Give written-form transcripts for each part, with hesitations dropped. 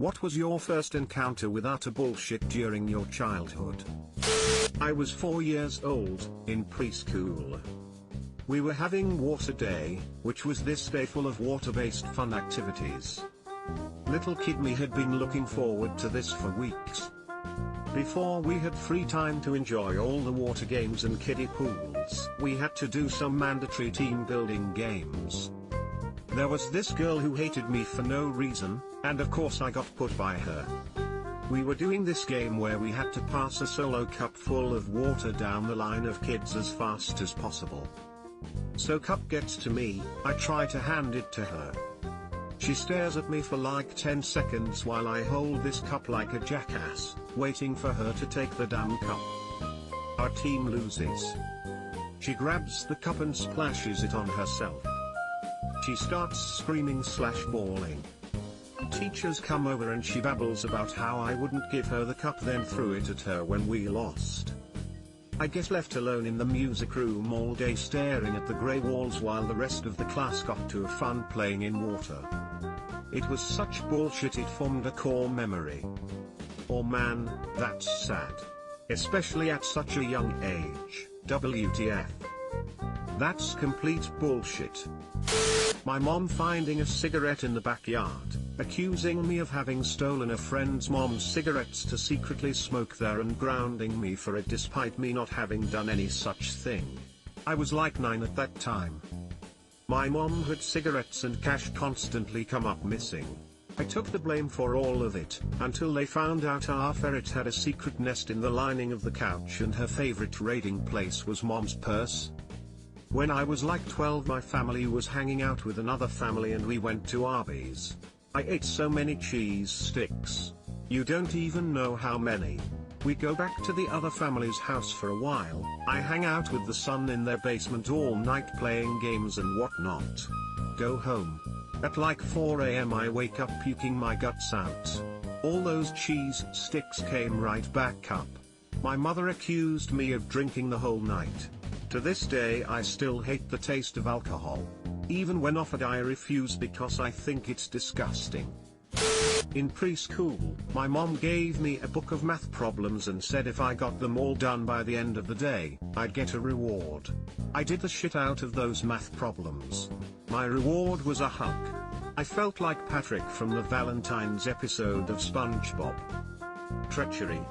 What was your first encounter with utter bullshit during your childhood? I was 4 years old, in preschool. We were having water day, which was this day full of water-based fun activities. Little kid me had been looking forward to this for weeks. Before we had free time to enjoy all the water games and kiddie pools, we had to do some mandatory team building games. There was this girl who hated me for no reason, and of course I got put by her. We were doing this game where we had to pass a solo cup full of water down the line of kids as fast as possible. So cup gets to me, I try to hand it to her. She stares at me for like 10 seconds while I hold this cup like a jackass, waiting for her to take the damn cup. Our team loses. She grabs the cup and splashes it on herself. She starts screaming/bawling. Teachers come over and she babbles about how I wouldn't give her the cup, then threw it at her when we lost. I get left alone in the music room all day staring at the grey walls while the rest of the class got to have fun playing in water. It was such bullshit it formed a core memory. Oh man, that's sad. Especially at such a young age, WTF. That's complete bullshit. My mom finding a cigarette in the backyard, accusing me of having stolen a friend's mom's cigarettes to secretly smoke there and grounding me for it despite me not having done any such thing. I was like 9 at that time. My mom had cigarettes and cash constantly come up missing. I took the blame for all of it, until they found out our ferret had a secret nest in the lining of the couch and her favorite raiding place was mom's purse. When I was like 12, my family was hanging out with another family and we went to Arby's. I ate so many cheese sticks. You don't even know how many. We go back to the other family's house for a while. I hang out with the son in their basement all night playing games and whatnot. Go home. At like 4 AM I wake up puking my guts out. All those cheese sticks came right back up. My mother accused me of drinking the whole night. To this day I still hate the taste of alcohol. Even when offered I refuse because I think it's disgusting. In preschool, my mom gave me a book of math problems and said if I got them all done by the end of the day, I'd get a reward. I did the shit out of those math problems. My reward was a hug. I felt like Patrick from the Valentine's episode of SpongeBob. Treachery.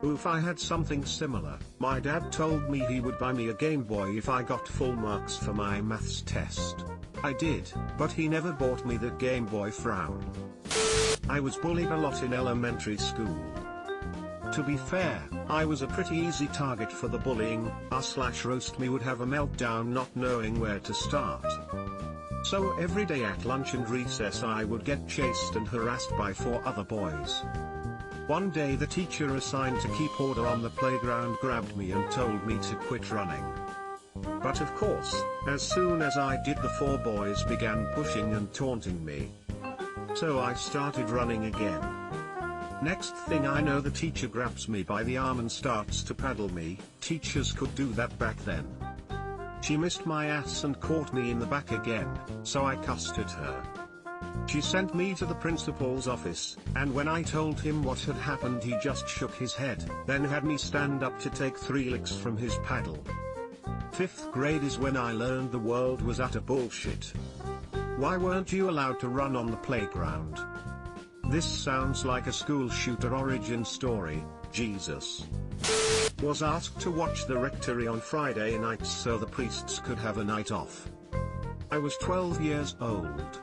Oof, I had something similar. My dad told me he would buy me a Game Boy if I got full marks for my maths test. I did, but he never bought me the Game Boy. Frown. I was bullied a lot in elementary school. To be fair, I was a pretty easy target for the bullying. R/roast me would have a meltdown not knowing where to start. So every day at lunch and recess I would get chased and harassed by 4 other boys. One day the teacher assigned to keep order on the playground grabbed me and told me to quit running. But of course, as soon as I did, the 4 boys began pushing and taunting me. So I started running again. Next thing I know, the teacher grabs me by the arm and starts to paddle me. Teachers could do that back then. She missed my ass and caught me in the back again, so I cussed at her. She sent me to the principal's office, and when I told him what had happened he just shook his head, then had me stand up to take 3 licks from his paddle. 5th grade is when I learned the world was utter bullshit. Why weren't you allowed to run on the playground? This sounds like a school shooter origin story. Jesus. Was asked to watch the rectory on Friday nights so the priests could have a night off. I was 12 years old.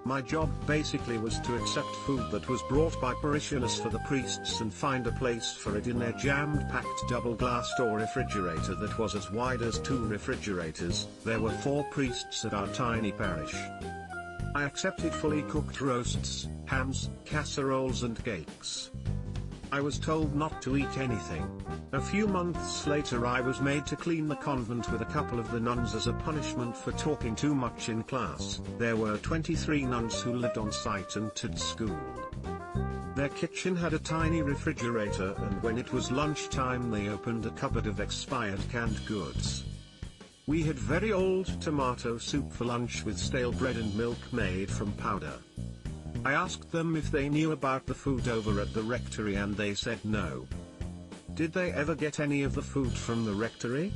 My job basically was to accept food that was brought by parishioners for the priests and find a place for it in their jammed-packed double-glass door refrigerator that was as wide as 2 refrigerators. There were 4 priests at our tiny parish. I accepted fully cooked roasts, hams, casseroles and cakes. I was told not to eat anything. A few months later I was made to clean the convent with a couple of the nuns as a punishment for talking too much in class. There were 23 nuns who lived on site and taught school. Their kitchen had a tiny refrigerator, and when it was lunchtime they opened a cupboard of expired canned goods. We had very old tomato soup for lunch with stale bread and milk made from powder. I asked them if they knew about the food over at the rectory and they said no. Did they ever get any of the food from the rectory?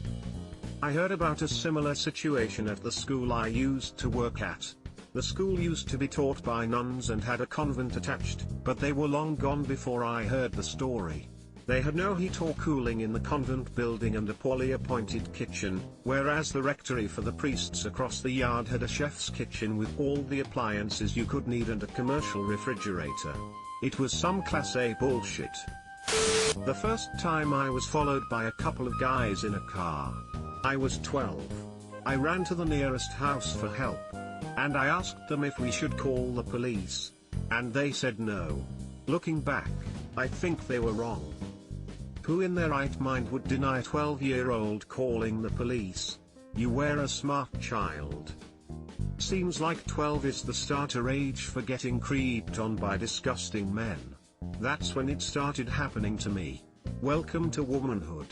I heard about a similar situation at the school I used to work at. The school used to be taught by nuns and had a convent attached, but they were long gone before I heard the story. They had no heat or cooling in the convent building and a poorly appointed kitchen, whereas the rectory for the priests across the yard had a chef's kitchen with all the appliances you could need and a commercial refrigerator. It was some Class A bullshit. The first time I was followed by a couple of guys in a car. I was 12. I ran to the nearest house for help. And I asked them if we should call the police. And they said no. Looking back, I think they were wrong. Who in their right mind would deny a 12-year-old calling the police? You were a smart child. Seems like 12 is the starter age for getting creeped on by disgusting men. That's when it started happening to me. Welcome to womanhood.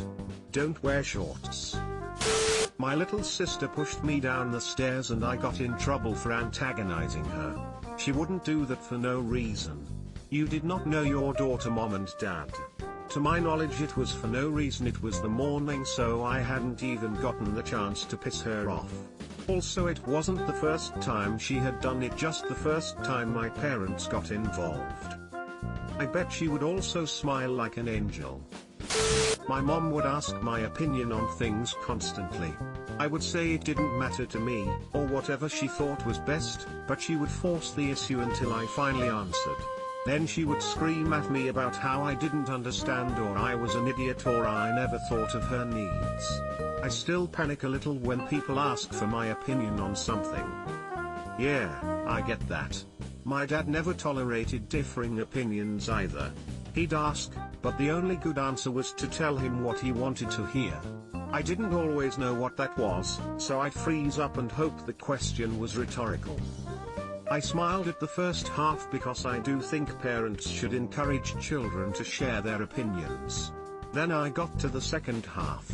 Don't wear shorts. My little sister pushed me down the stairs and I got in trouble for antagonizing her. She wouldn't do that for no reason. You did not know your daughter, mom and dad. To my knowledge it was for no reason. It was the morning, so I hadn't even gotten the chance to piss her off. Also, it wasn't the first time she had done it, just the first time my parents got involved. I bet she would also smile like an angel. My mom would ask my opinion on things constantly. I would say it didn't matter to me, or whatever she thought was best, but she would force the issue until I finally answered. Then she would scream at me about how I didn't understand, or I was an idiot, or I never thought of her needs. I still panic a little when people ask for my opinion on something. Yeah, I get that. My dad never tolerated differing opinions either. He'd ask, but the only good answer was to tell him what he wanted to hear. I didn't always know what that was, so I'd freeze up and hope the question was rhetorical. I smiled at the first half because I do think parents should encourage children to share their opinions. Then I got to the second half.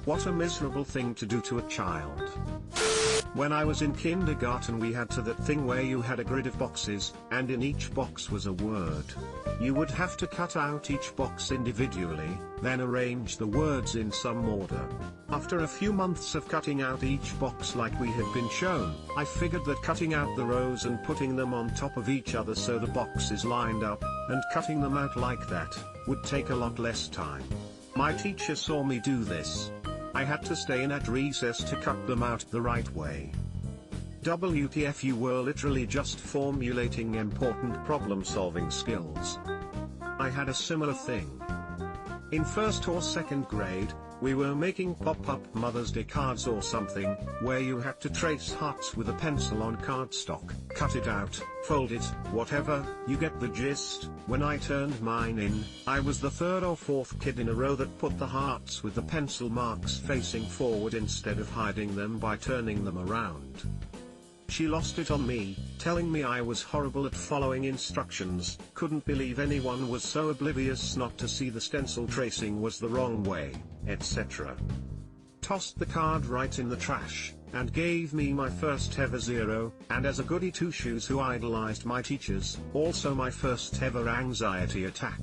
What a miserable thing to do to a child. When I was in kindergarten we had that thing where you had a grid of boxes, and in each box was a word. You would have to cut out each box individually, then arrange the words in some order. After a few months of cutting out each box like we had been shown, I figured that cutting out the rows and putting them on top of each other so the boxes lined up, and cutting them out like that, would take a lot less time. My teacher saw me do this. I had to stay in at recess to cut them out the right way. WTF, you were literally just formulating important problem-solving skills. I had a similar thing. In first or second grade, we were making pop-up Mother's Day cards or something, where you had to trace hearts with a pencil on cardstock, cut it out, fold it, whatever, you get the gist. When I turned mine in, I was the third or fourth kid in a row that put the hearts with the pencil marks facing forward instead of hiding them by turning them around. She lost it on me, telling me I was horrible at following instructions, couldn't believe anyone was so oblivious not to see the stencil tracing was the wrong way, etc. Tossed the card right in the trash, and gave me my first ever 0, and as a goody two-shoes who idolized my teachers, also my first ever anxiety attack.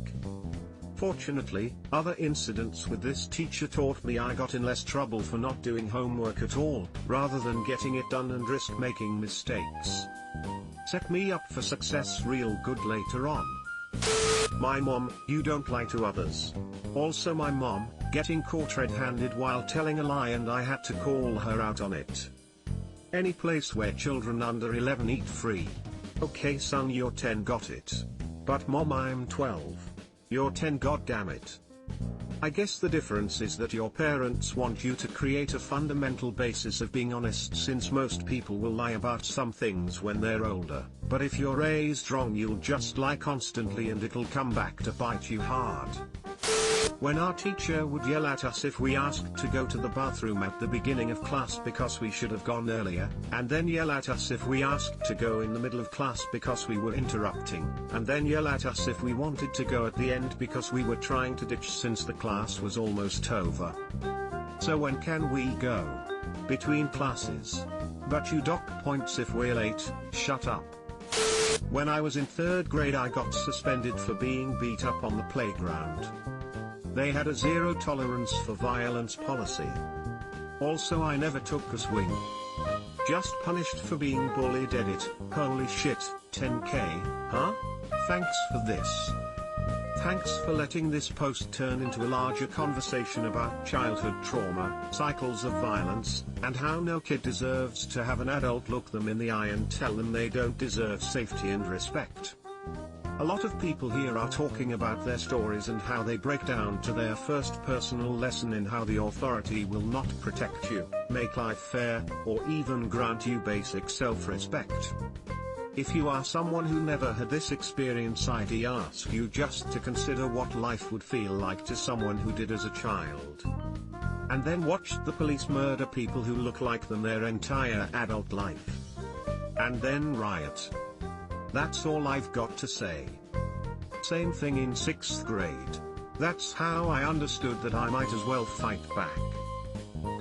Fortunately, other incidents with this teacher taught me I got in less trouble for not doing homework at all, rather than getting it done and risk making mistakes. Set me up for success real good later on. My mom, you don't lie to others. Also my mom, getting caught red-handed while telling a lie and I had to call her out on it. Any place where children under 11 eat free. Okay son, you're 10, got it. But mom, I'm 12. You're 10, goddammit. I guess the difference is that your parents want you to create a fundamental basis of being honest, since most people will lie about some things when they're older, but if you're raised wrong you'll just lie constantly and it'll come back to bite you hard. When our teacher would yell at us if we asked to go to the bathroom at the beginning of class because we should have gone earlier, and then yell at us if we asked to go in the middle of class because we were interrupting, and then yell at us if we wanted to go at the end because we were trying to ditch since the class was almost over. So when can we go? Between classes. But you dock points if we're late, shut up. When I was in 3rd grade I got suspended for being beat up on the playground. They had a zero tolerance for violence policy. Also I never took a swing. Just punished for being bullied. Edit. Holy shit, 10k, huh? Thanks for this. Thanks for letting this post turn into a larger conversation about childhood trauma, cycles of violence, and how no kid deserves to have an adult look them in the eye and tell them they don't deserve safety and respect. A lot of people here are talking about their stories and how they break down to their first personal lesson in how the authority will not protect you, make life fair, or even grant you basic self-respect. If you are someone who never had this experience, I'd ask you just to consider what life would feel like to someone who did as a child. And then watched the police murder people who look like them their entire adult life. And then riot. That's all I've got to say. Same thing in 6th grade. That's how I understood that I might as well fight back.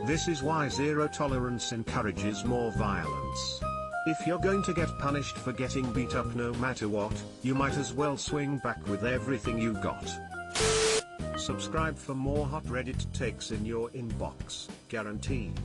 This is why zero tolerance encourages more violence. If you're going to get punished for getting beat up no matter what, you might as well swing back with everything you got. Subscribe for more hot Reddit takes in your inbox, guaranteed.